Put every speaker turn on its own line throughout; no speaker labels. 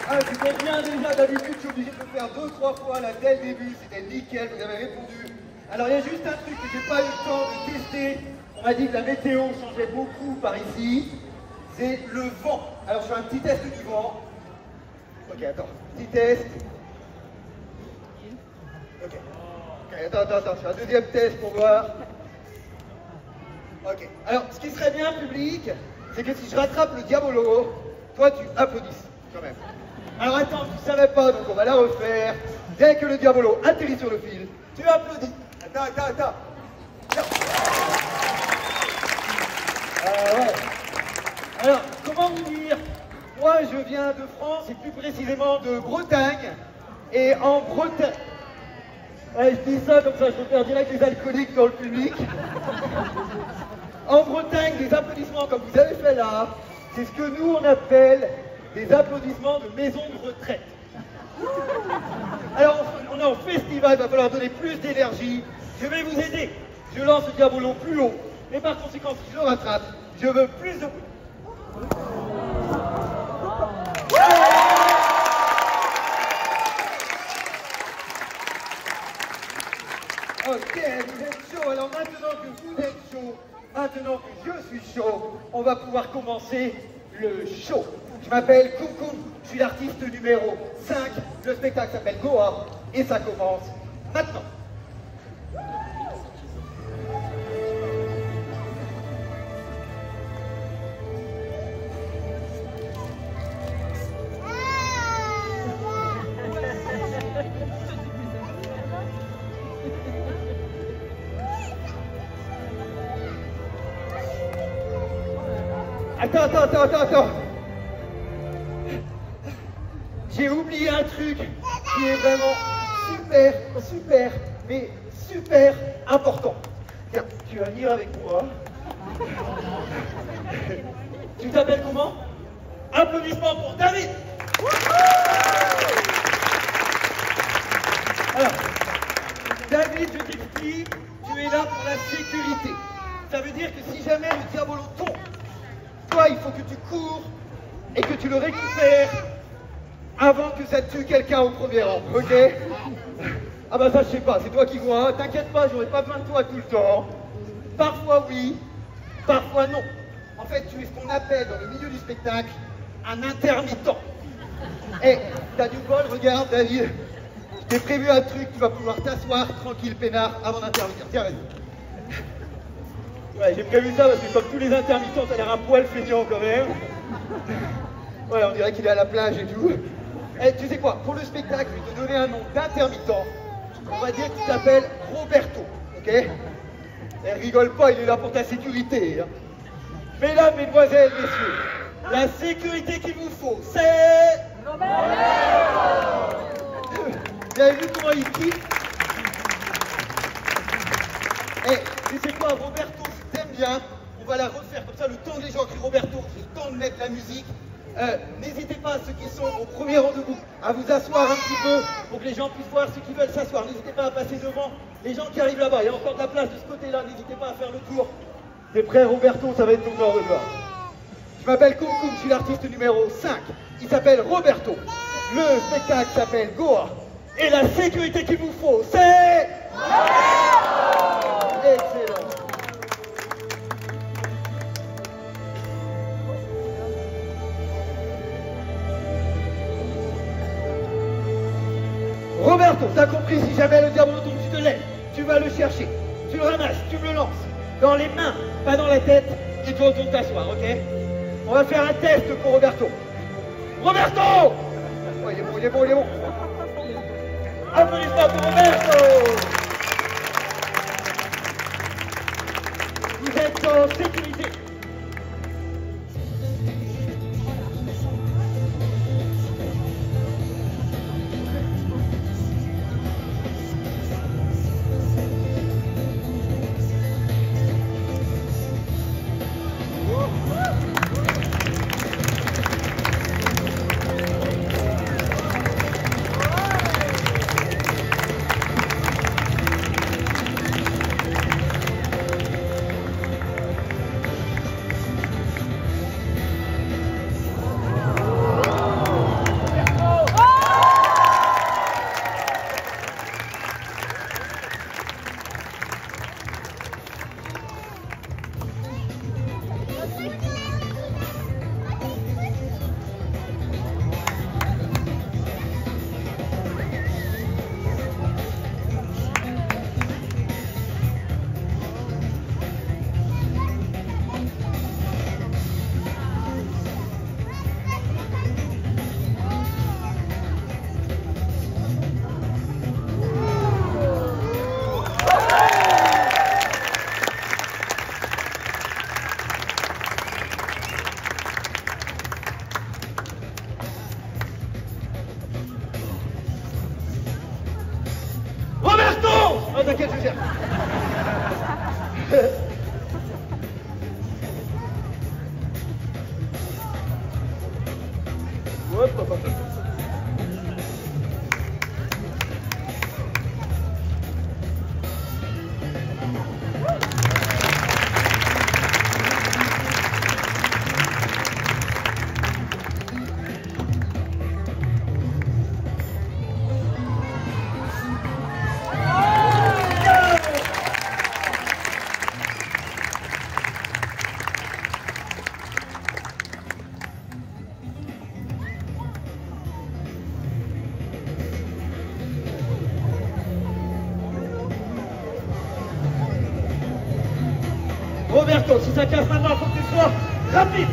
Ah, c'était bien déjà, d'habitude je suis obligé de le faire 2-3 fois là dès le début, c'était nickel, vous avez répondu. Alors il y a juste un truc que j'ai pas eu le temps de tester, on m'a dit que la météo changeait beaucoup par ici, c'est le vent. Alors je fais un petit test du vent. Ok, attends, petit test. Ok, attends, je fais un deuxième test pour voir. Ok, alors ce qui serait bien public, c'est que si je rattrape le diabolo, toi tu applaudisses quand même. Alors attends, tu savais pas, donc on va la refaire. Dès que le diabolo atterrit sur le fil, tu applaudis. Attends. Ouais. Alors, comment vous dire? Moi, je viens de France, et plus précisément de Bretagne. Et en Bretagne... Ouais, je dis ça comme ça, je repère direct les alcooliques dans le public. En Bretagne, des applaudissements comme vous avez fait là, c'est ce que nous on appelle des applaudissements de maison de retraite. Alors, on est en festival, il va falloir donner plus d'énergie. Je vais vous aider. Je lance le diabolo plus haut. Mais par conséquent, si je le rattrape, je veux plus de... Ok, vous êtes chaud. Alors maintenant que vous êtes chaud, maintenant que je suis chaud, on va pouvoir commencer le show. Je m'appelle Coucou, je suis l'artiste numéro 5. Le spectacle s'appelle Goa et ça commence maintenant. Attends. J'ai oublié un truc qui est vraiment super important. Tiens, tu vas venir avec moi. Tu t'appelles comment? Applaudissements pour David. Alors, David, je t'explique, tu es là pour la sécurité. Ça veut dire que si jamais le diabolo tombe, toi, il faut que tu cours et que tu le récupères avant que ça tue quelqu'un au premier rang, ok? Ah bah ça, je sais pas, c'est toi qui vois, t'inquiète pas, j'aurai pas besoin de toi tout le temps. Parfois oui, parfois non. En fait, tu es ce qu'on appelle dans le milieu du spectacle un intermittent. Eh, t'as du bol, regarde, David, je t'ai prévu un truc, tu vas pouvoir t'asseoir tranquille, peinard, avant d'intervenir. Tiens, vas-y. Ouais, j'ai prévu ça parce que comme tous les intermittents, t'as l'air un poil feignant quand même. Ouais, on dirait qu'il est à la plage et tout. Eh, tu sais quoi, pour le spectacle, je vais te donner un nom d'intermittent. On va dire qu'il s'appelle Roberto, ok? Et rigole pas, il est là pour ta sécurité. Hein. Mesdames, mesdemoiselles, messieurs, la sécurité qu'il vous faut, c'est... Roberto! Vous avez vu comment il quitte? Eh, tu sais quoi, Roberto, si t'aimes bien, on va la refaire comme ça, le temps que les gens crient Roberto, le temps de mettre la musique. N'hésitez pas, ceux qui sont au premier rang debout, à vous asseoir un petit peu pour que les gens puissent voir ceux qui veulent s'asseoir. N'hésitez pas à passer devant les gens qui arrivent là-bas. Il y a encore de la place de ce côté-là, n'hésitez pas à faire le tour. T'es prêt, Roberto? Ça va être ton heure de voir. Je m'appelle Koum, je suis l'artiste numéro 5. Il s'appelle Roberto. Le spectacle s'appelle Goa. Et la sécurité qu'il vous faut, c'est... Excellent. Roberto, t'as compris, si jamais le diabolo tombe, tu te lèves, tu vas le chercher, tu le ramasses, tu me le lances, dans les mains, pas dans la tête, et tu retournes t'asseoir, ok? On va faire un test pour Roberto. Roberto! Oh, il est bon. Applaudissements pour Roberto! Vous êtes en sécurité. faire. Hop, hop, hop. Roberto, si ça casse maintenant, il faut que tu sois rapide.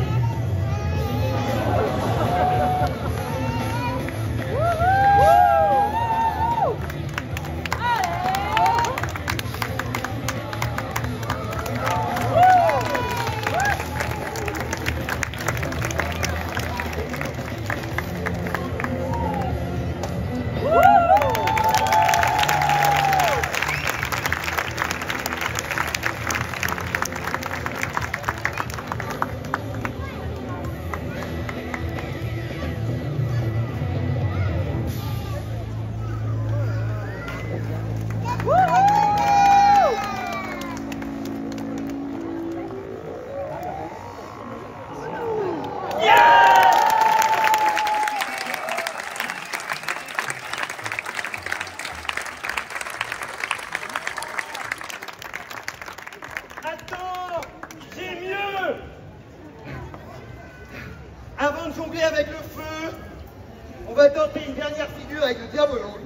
Avant de jongler avec le feu, on va tenter une dernière figure avec le diabolo.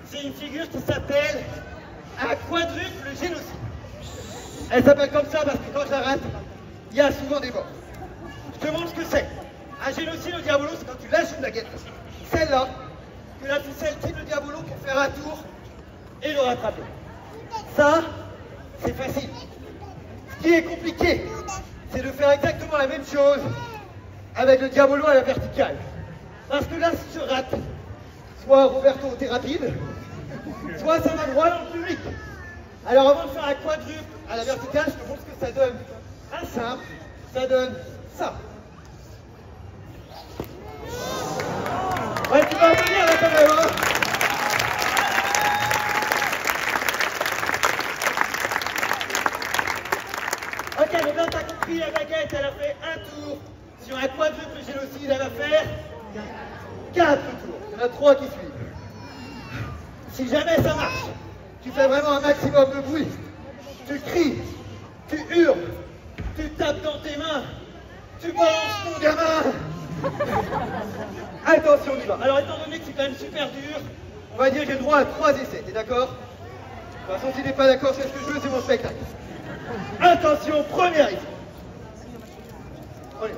C'est une figure qui s'appelle un quadruple génocide. Elle s'appelle comme ça parce que quand je la rate, il y a souvent des morts. Je te montre ce que c'est. Un génocide au diabolo, c'est quand tu lâches une baguette. Celle-là, que la ficelle tire le diabolo pour faire un tour et le rattraper. Ça, c'est facile. Ce qui est compliqué, c'est de faire exactement la même chose avec le diabolo à la verticale. Parce que là, si je rate, soit Roberto, t'es rapide, soit ça va droit dans le public. Alors avant de faire un quadruple à la verticale, je te montre ce que ça donne. Un simple, ça donne ça. Ouais, tu vas venir là quand même, hein. Ok, maintenant t'as compris, la baguette, elle a fait un tour. Sur un quadruple génocide, elle va faire 4 tours. Il y en a 3 qui suivent. Si jamais ça marche, tu fais vraiment un maximum de bruit. Tu cries, tu hurles, tu tapes dans tes mains, tu balances ton gamin. Attention, on y va. Alors étant donné que c'est quand même super dur, on va dire que j'ai le droit à 3 essais, t'es d'accord? De toute façon, si t'es pas d'accord, c'est ce que je veux, c'est mon spectacle. Attention, premier essai. On y va.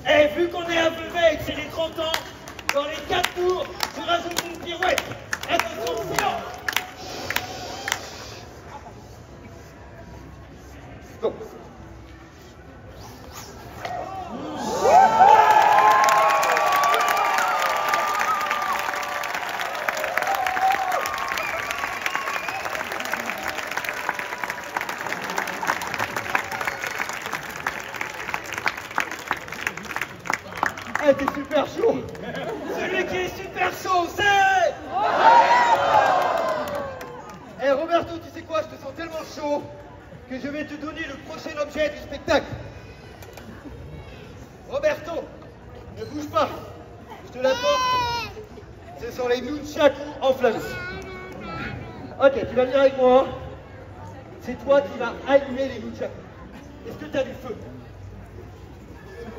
Et vu qu'on est un peu veille, c'est les 30 ans, dans les 4 tours, je rajoute une pirouette. Attention, silence. Go. Ah, t'es super chaud. Celui qui est super chaud, c'est... Eh Roberto, tu sais quoi, je te sens tellement chaud que je vais te donner le prochain objet du spectacle. Roberto, ne bouge pas. Je te l'apporte. Ce sont les nunchakus enflammés. Ok, tu vas venir avec moi. C'est toi qui vas allumer les nunchakus. Est-ce que tu as du feu?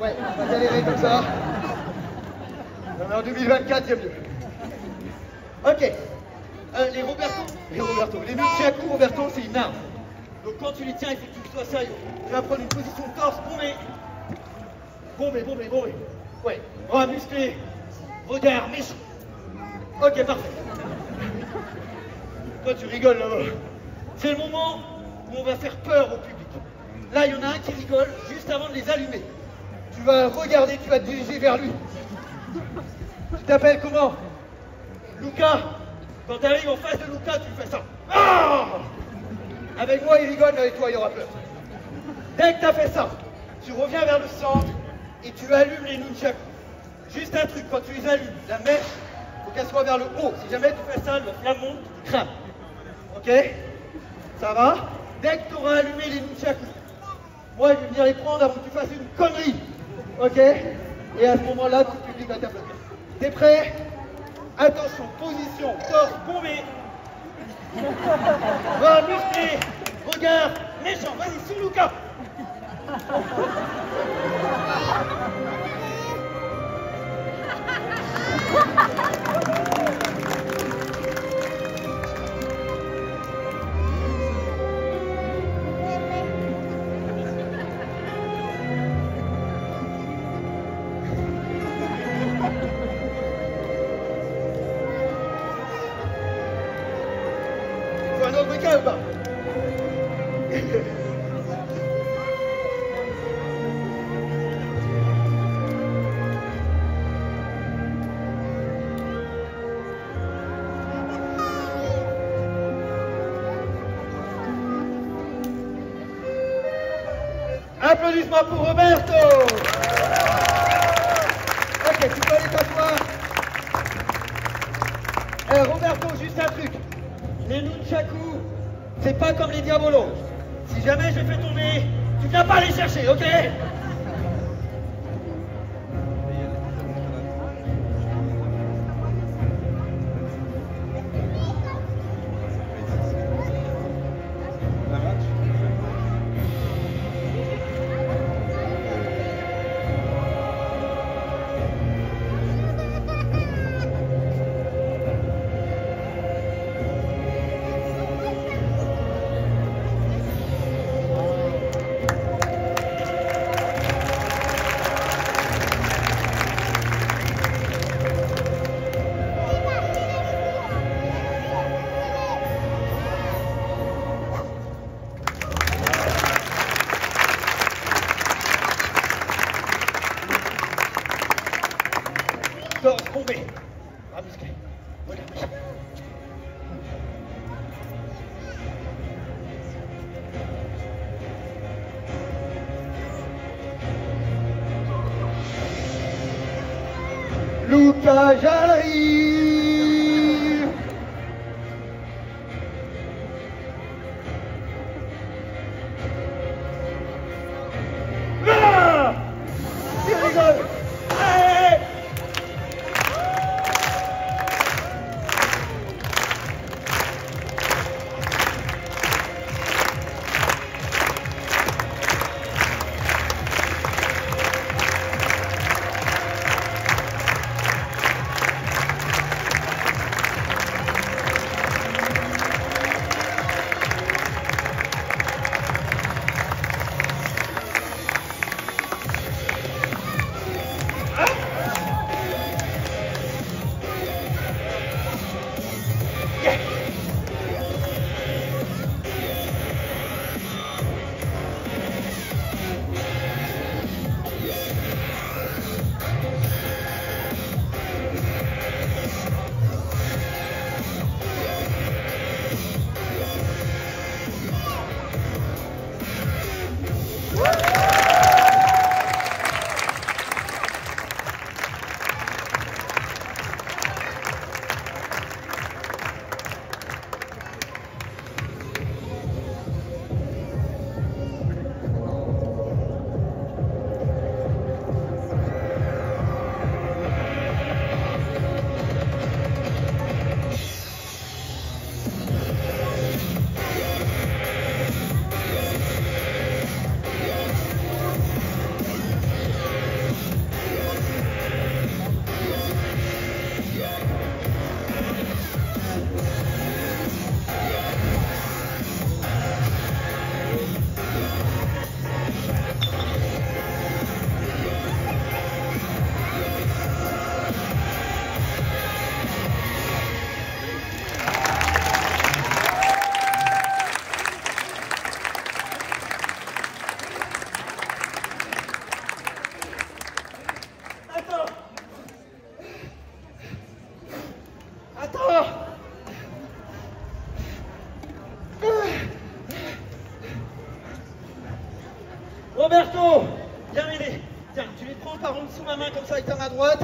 Ouais, on va galérer comme ça. Non, mais en 2024, il y a mieux. Ok. Les nunchakus, Roberto, c'est une arme. Donc quand tu les tiens, il faut que tu sois sérieux. Tu vas prendre une position de torse, bomber. Ouais, bras musclés, regard méchant. Ok, parfait. Toi, tu rigoles là-bas. C'est le moment où on va faire peur au public. Là, il y en a un qui rigole juste avant de les allumer. Tu vas regarder, tu vas te diriger vers lui. Tu t'appelles comment? Luca, quand tu arrives en face de Luca, tu fais ça. Ah, avec moi, il rigole, mais avec toi, il aura peur. Dès que tu as fait ça, tu reviens vers le centre et tu allumes les nunchakus. Juste un truc, quand tu les allumes, la mèche, il faut qu'elle soit vers le haut. Si jamais tu fais ça, le flamme monte, tu crames. Ok? Ça va? Dès que tu auras allumé les nunchakus, moi, je vais venir les prendre avant que tu fasses une connerie. Ok? Et à ce moment-là, tout le public va t'applaudir. T'es prêt? Attention, position, torse bombé. Bras musclé, regard méchant. Vas-y, sous Luca. Faut un autre cas ou pas? Applaudissements pour Roberto. Ok, tu peux aller t'asseoir. Roberto, juste un truc. Les nunchakus, c'est pas comme les diabolos. Si jamais je fais tomber, tu viens pas les chercher, ok? Torse bombé. Bras musclé. Regarde, machin. Luca, j'arrive. Ah, tu rigoles. Allez. Roberto, viens m'aider. Tiens, tu les prends par en dessous ma main comme ça avec ta main droite.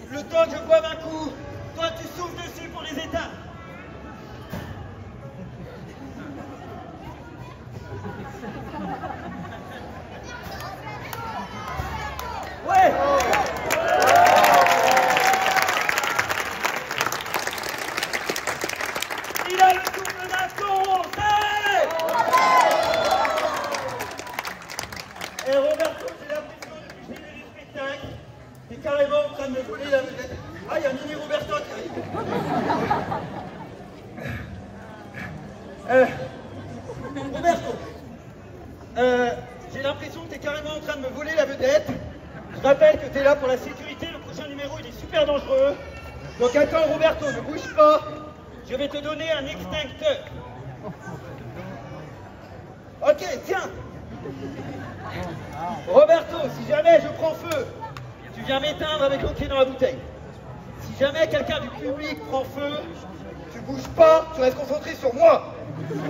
Le temps que je boive un coup, toi tu souffles dessus pour les éteindre. Ouais. Il a le souffle d'un taureau. Et Roberto, j'ai l'impression depuis le début du spectacle, t'es carrément en train de me voler la vedette. Ah, il y a Mini Roberto qui arrive. Roberto, j'ai l'impression que t'es carrément en train de me voler la vedette. Je rappelle que t'es là pour la sécurité, le prochain numéro il est super dangereux. Donc attends Roberto, ne bouge pas. Je vais te donner un extincteur. Ok, tiens. Roberto, si jamais je prends feu, tu viens m'éteindre avec l'eau qui est dans la bouteille. Si jamais quelqu'un du public prend feu, tu bouges pas, tu restes concentré sur moi.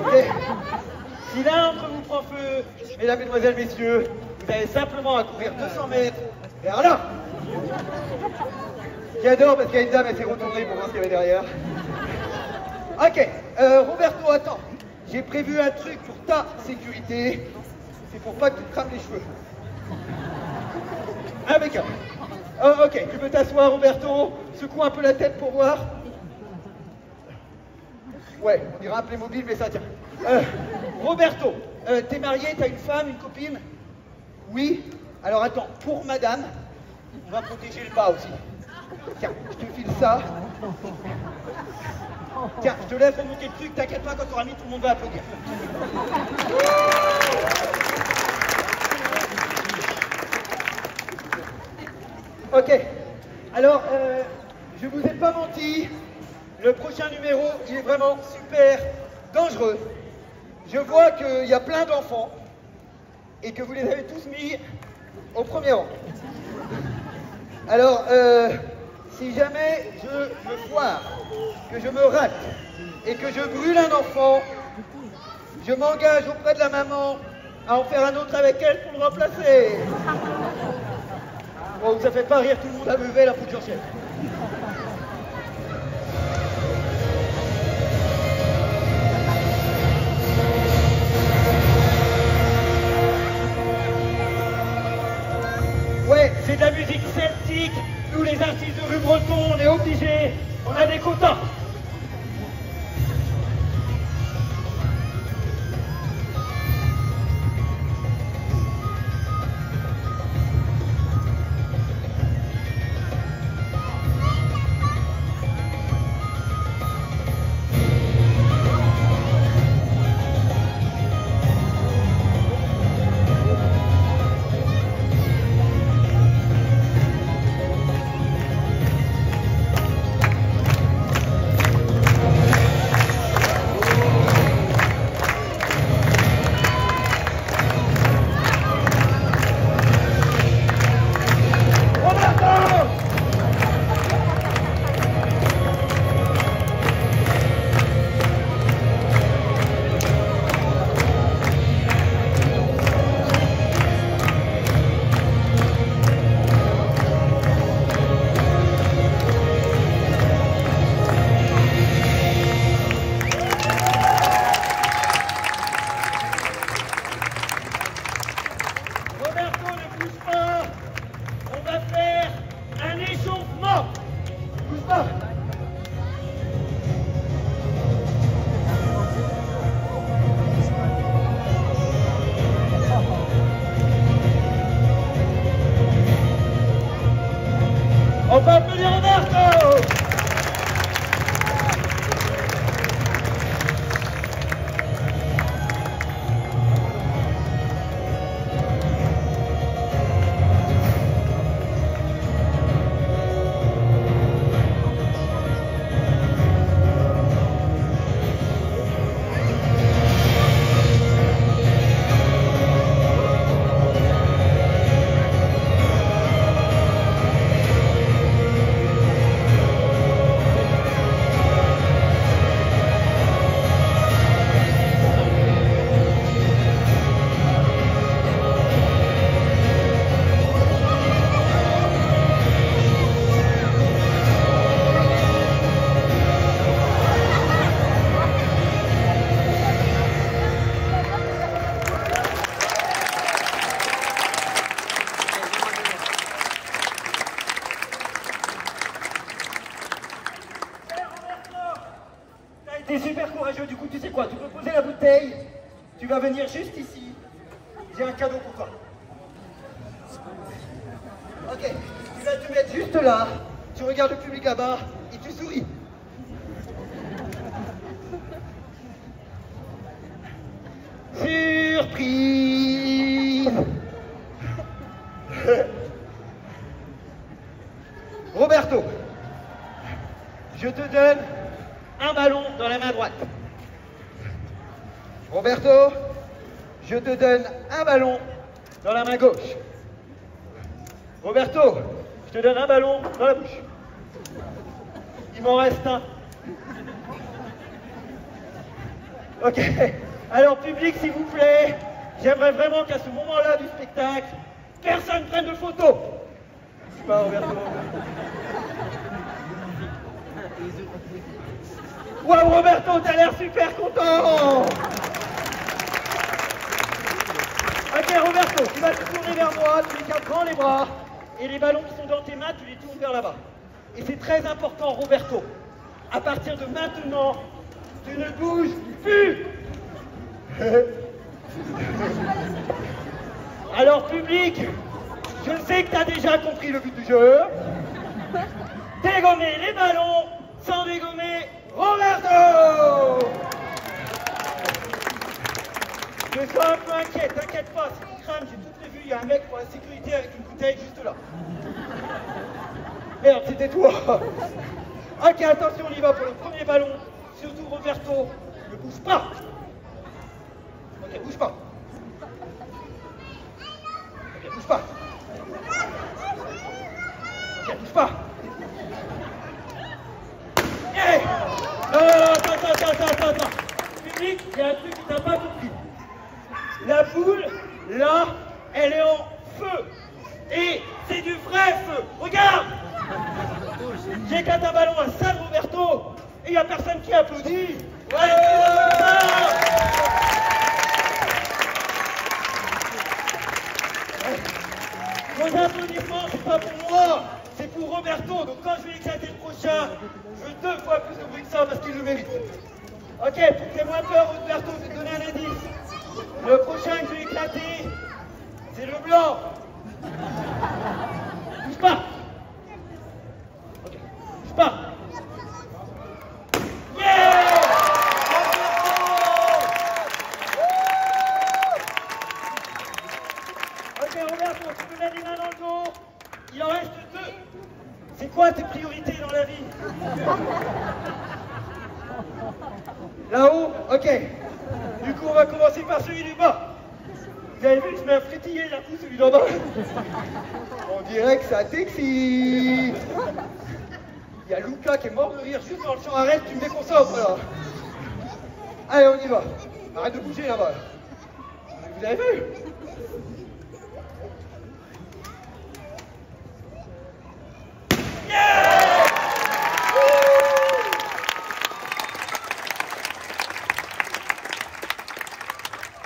Okay. Si l'un d'entre vous prend feu, mesdames, mesdemoiselles, messieurs, vous avez simplement à courir 200 mètres vers là. J'adore parce qu'il y a une dame, elle s'est retournée pour voir ce qu'il y avait derrière. Ok, Roberto, attends. J'ai prévu un truc pour ta sécurité. C'est pour pas que tu te crames les cheveux. Impeccable. Oh, ok, tu peux t'asseoir, Roberto. Secoue un peu la tête pour voir. Ouais, on dirait un Playmobil, mais ça tient. Roberto, t'es marié, t'as une femme, une copine? Oui. Alors attends, pour madame, on va protéger le bas aussi. Tiens, je te file ça. Tiens, je te laisse remonter le truc, t'inquiète pas, quand t'auras mis, tout le monde va applaudir. Ok, alors, je vous ai pas menti, le prochain numéro, il est vraiment super dangereux. Je vois qu'il y a plein d'enfants et que vous les avez tous mis au premier rang. Alors, si jamais je me foire, que je me rate et que je brûle un enfant, je m'engage auprès de la maman à en faire un autre avec elle pour le remplacer. Bon, ça fait pas rire tout le monde à lever la future chef. Ouais, c'est de la musique celtique. Nous, les artistes de rue Breton, on est obligés. On a des quotas. On peut applaudir Roberto! vas venir juste ici. J'ai un cadeau pour toi. Ok, tu vas te mettre juste là. Tu regardes le public là-bas et tu souris. Surprise! Roberto, je te donne un ballon dans la main droite. Roberto, je te donne un ballon dans la main gauche. Roberto, je te donne un ballon dans la bouche. Il m'en reste un. Ok. Alors, public, s'il vous plaît, j'aimerais vraiment qu'à ce moment-là du spectacle, personne prenne de photos. C'est pas Roberto. Wow, Roberto, t'as l'air super content. Ok, Roberto, tu vas te tourner vers moi, tu les gardes grand les bras, et les ballons qui sont dans tes mains, tu les tournes vers là-bas. Et c'est très important, Roberto. À partir de maintenant, tu ne bouges plus. Alors, public, je sais que tu as déjà compris le but du jeu. Dégommer les ballons sans dégommer Roberto. Je suis un peu inquiet, t'inquiète pas, si tu crames, j'ai tout prévu, il y a un mec pour la sécurité avec une bouteille juste là. Merde, c'était toi. Ok, attention, on y va pour le premier ballon. Surtout Roberto, ne bouge pas. Ok, bouge pas. Ok, bouge pas. Ok, bouge pas. Hey! Non, attends. Public, il y a un truc que t'as pas compris. La boule, là, elle est en feu. Et c'est du vrai feu. Regarde! J'éclate un ballon à San Roberto et il n'y a personne qui applaudit. Ouais, vos applaudissements, c'est pas pour moi, c'est pour Roberto. Donc quand je vais éclater le prochain, je veux 2 fois plus de bruit que ça parce qu'il le mérite. Ok, pour que t'aies moins peur, Roberto, je vais te donner un indice. Le prochain que je vais éclater, c'est le blanc. Bouge pas. Ok, bouge pas. Tu peux mettre les mains dans le dos. Il en reste 2. C'est quoi tes priorités dans la vie? Là-haut? Ok. Du coup, on va commencer par celui du bas. Vous avez vu que je mets un frétillé d'un coup, celui d'en bas. On dirait que ça t'excite. Il y a Luca qui est mort de rire juste dans le champ. Arrête, tu me déconcentres là. Allez, on y va. Arrête de bouger là-bas. Vous avez vu?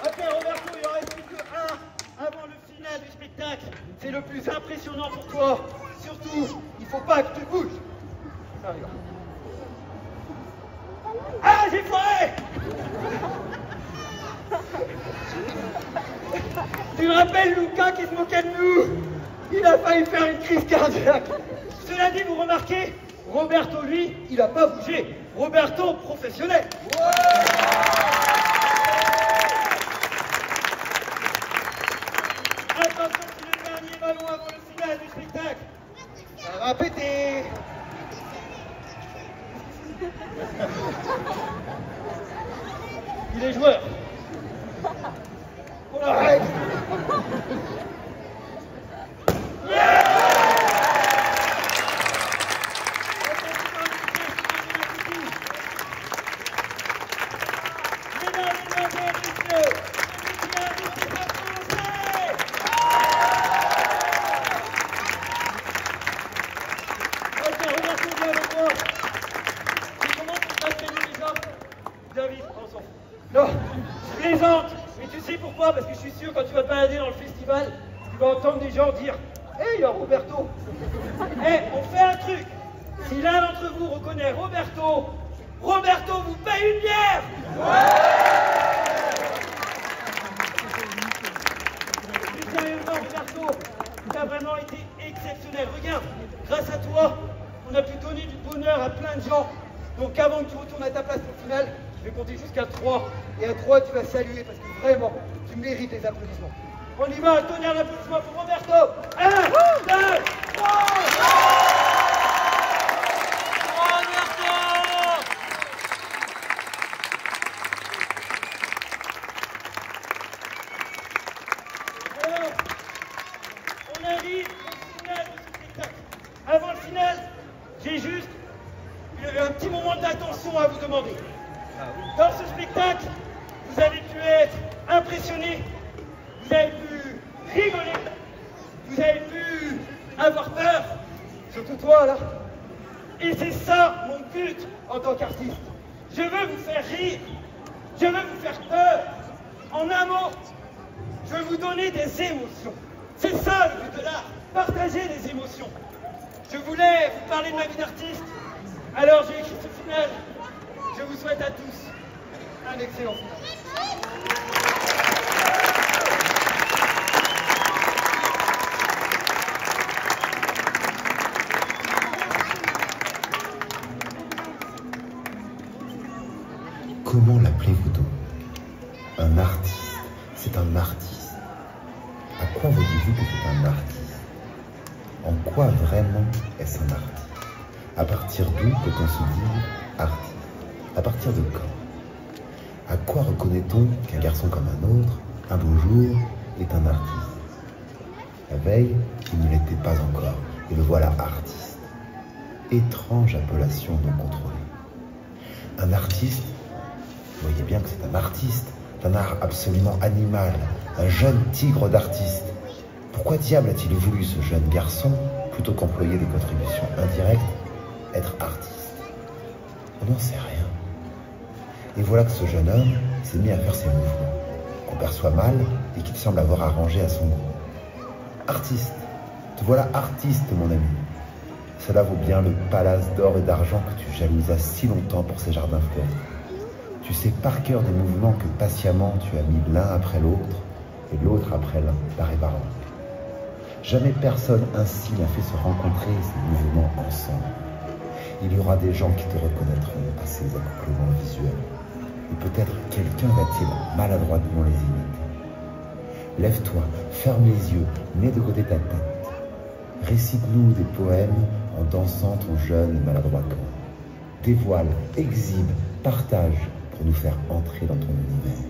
Ok, Roberto, il en reste plus que 1 avant le final du spectacle. C'est le plus impressionnant pour toi. Surtout, il faut pas que tu bouges. Ah, j'ai foiré! Tu me rappelles Luca qui se moquait de nous? Il a failli faire une crise cardiaque. Cela dit, vous remarquez, Roberto, lui, il n'a pas bougé. Roberto, professionnel. Attention, c'est le dernier ballon avant le final du spectacle. Ça va péter. Il est joueur. On arrête. Non, je plaisante, mais tu sais pourquoi? Parce que je suis sûr quand tu vas te balader dans le festival, tu vas entendre des gens dire « Hey, il y a Roberto !» Hey, on fait un truc. Si l'un d'entre vous reconnaît Roberto, Roberto vous paye une bière. vraiment été exceptionnel. Regarde, grâce à toi, on a pu donner du bonheur à plein de gens. Donc avant que tu retournes à ta place au final, je vais compter jusqu'à 3. Et à 3, tu vas saluer parce que vraiment, tu mérites les applaudissements. On y va, donner un applaudissement pour Roberto. 1, 2, 3. Avant le final, j'ai juste un petit moment d'attention à vous demander. Dans ce spectacle, vous avez pu être impressionné, vous avez pu rigoler, vous avez pu avoir peur, surtout toi là. Et c'est ça mon but en tant qu'artiste. Je veux vous faire rire, je veux vous faire peur. En un mot, je veux vous donner des émotions. C'est ça le but de l'art, partager des émotions. Je voulais vous parler de ma vie d'artiste, alors j'ai écrit ce final. Je vous souhaite à tous un excellent final.
Comment l'appelez-vous donc? Un artiste, c'est un artiste. À quoi voyez-vous que c'est un artiste? En quoi vraiment est-ce un artiste? À partir d'où peut-on se dire artiste? À partir de quand? À quoi reconnaît-on qu'un garçon comme un autre, un beau jour, est un artiste? La veille, il ne l'était pas encore, et le voilà artiste. Étrange appellation non contrôlée. Un artiste, vous voyez bien que c'est un artiste, d'un art absolument animal, un jeune tigre d'artiste. Pourquoi diable a-t-il voulu, ce jeune garçon, plutôt qu'employer des contributions indirectes, être artiste? On n'en sait rien. Et voilà que ce jeune homme s'est mis à faire ses mouvements, qu'on perçoit mal et qu'il semble avoir arrangé à son goût. Artiste, te voilà artiste, mon ami. Cela vaut bien le palace d'or et d'argent que tu jalousas si longtemps pour ces jardins fleuris. Tu sais par cœur des mouvements que patiemment tu as mis l'un après l'autre et l'autre après l'un, par et par an. Jamais personne ainsi n'a fait se rencontrer ces mouvements ensemble. Il y aura des gens qui te reconnaîtront à ces accouplements visuels. Et peut-être quelqu'un va-t-il maladroitement les imiter. Lève-toi, ferme les yeux, mets de côté ta tête. Récite-nous des poèmes en dansant ton jeune et maladroit corps. Dévoile, exhibe, partage pour nous faire entrer dans ton univers.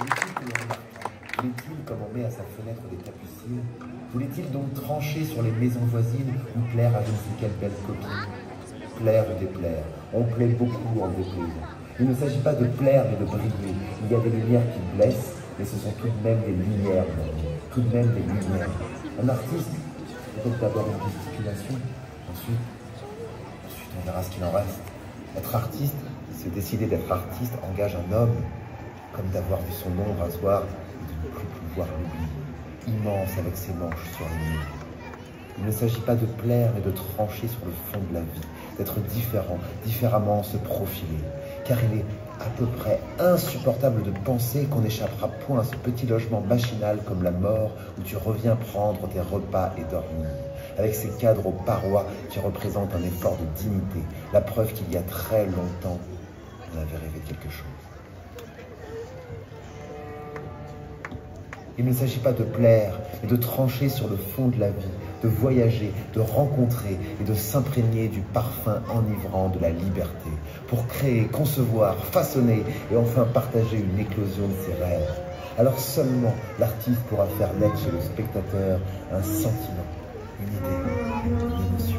Voulait-il que l'on remarque? Voulait-il, comme on met à sa fenêtre des capucines? Voulait-il donc trancher sur les maisons voisines ou plaire à je ne sais quelle belle copine? Plaire ou déplaire, on plaît beaucoup en déplaisant. Il ne s'agit pas de plaire mais de briller. Il y a des lumières qui blessent, mais ce sont tout de même des lumières, tout de même des lumières. Un artiste, peut-être d'abord une gesticulation, ensuite on verra ce qu'il en reste. Être artiste, se décider d'être artiste engage un homme, comme d'avoir vu son ombre un soir et de ne plus pouvoir l'oublier, immense avec ses manches sur les murs. Il ne s'agit pas de plaire, mais de trancher sur le fond de la vie, d'être différent, différemment se profiler, car il est à peu près insupportable de penser qu'on n'échappera point à ce petit logement machinal comme la mort où tu reviens prendre tes repas et dormir, avec ces cadres aux parois qui représentent un effort de dignité, la preuve qu'il y a très longtemps, on avait rêvé quelque chose. Il ne s'agit pas de plaire, mais de trancher sur le fond de la vie, de voyager, de rencontrer et de s'imprégner du parfum enivrant de la liberté, pour créer, concevoir, façonner et enfin partager une éclosion de ses rêves. Alors seulement l'artiste pourra faire naître chez le spectateur un sentiment, une idée, une émotion.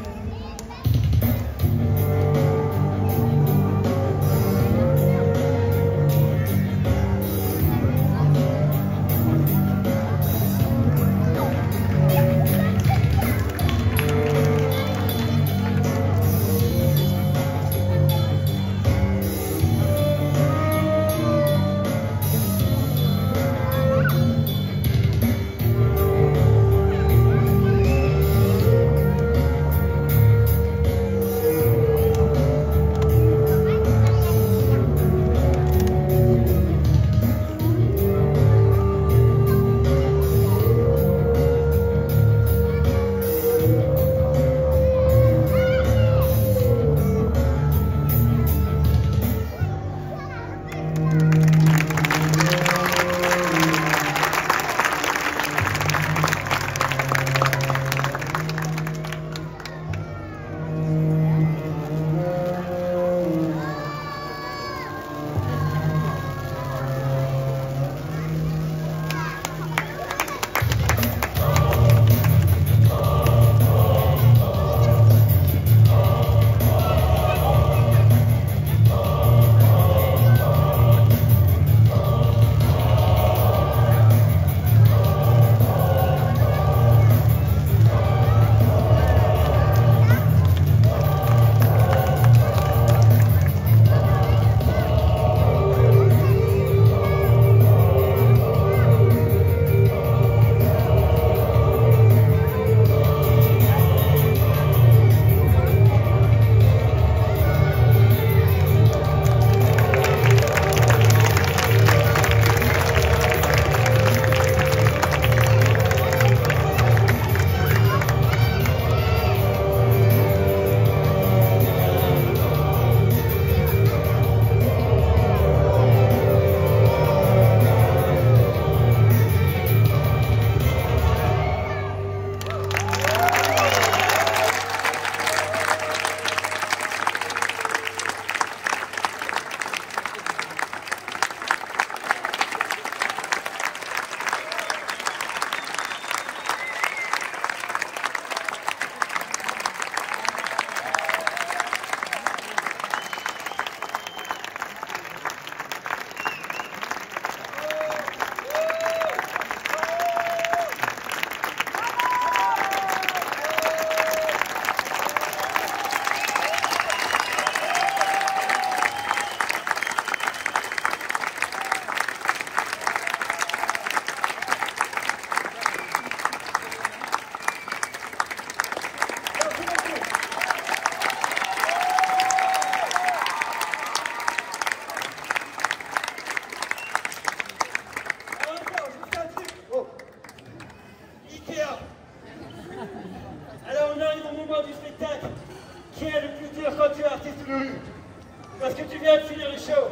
Parce que tu viens de finir le show.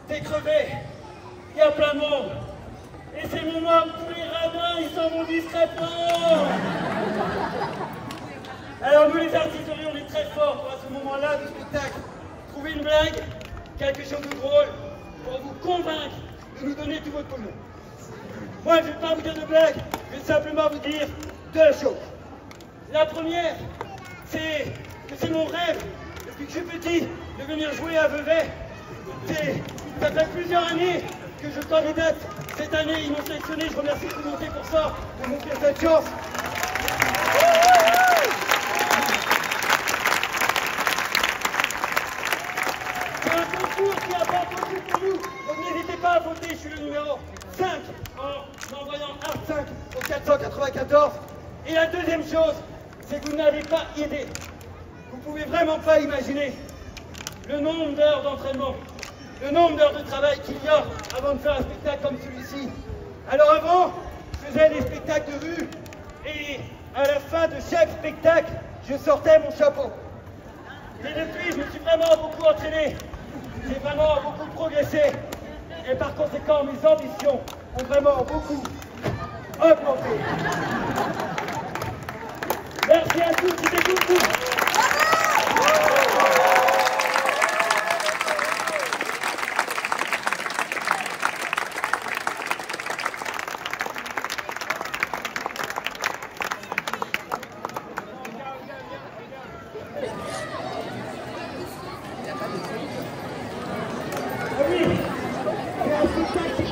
T'es crevé. Il y a plein de monde. Et c'est le moment où tous les radins, ils s'en vont discrètement. Alors nous les artistes, on est très forts pour à ce moment-là du spectacle. Trouver une blague, quelque chose de drôle, pour vous convaincre de nous donner tout votre pognon. Moi, je ne vais pas vous dire de blague, je vais simplement vous dire deux choses. La première, c'est que c'est mon rêve, depuis que je suis petit, de venir jouer à Vevey. Ça fait plusieurs années que je candidate. Cette année, ils m'ont sélectionné, je remercie tout le monde pour ça, de m'offrir cette chance. C'est un concours qui a pas voté pour nous, donc n'hésitez pas à voter, je suis le numéro 5 en envoyant un 5 au 494. Et la deuxième chose, c'est que vous n'avez pas idée, vous pouvez vraiment pas imaginer le nombre d'heures d'entraînement, le nombre d'heures de travail qu'il y a avant de faire un spectacle comme celui-ci. Alors avant, je faisais des spectacles de rue et à la fin de chaque spectacle, je sortais mon chapeau. Et depuis, je me suis vraiment beaucoup entraîné, j'ai vraiment beaucoup progressé et par conséquent, mes ambitions ont vraiment beaucoup augmenté. Merci à tous, c'était beaucoup. Oui, c'est un spectacle qui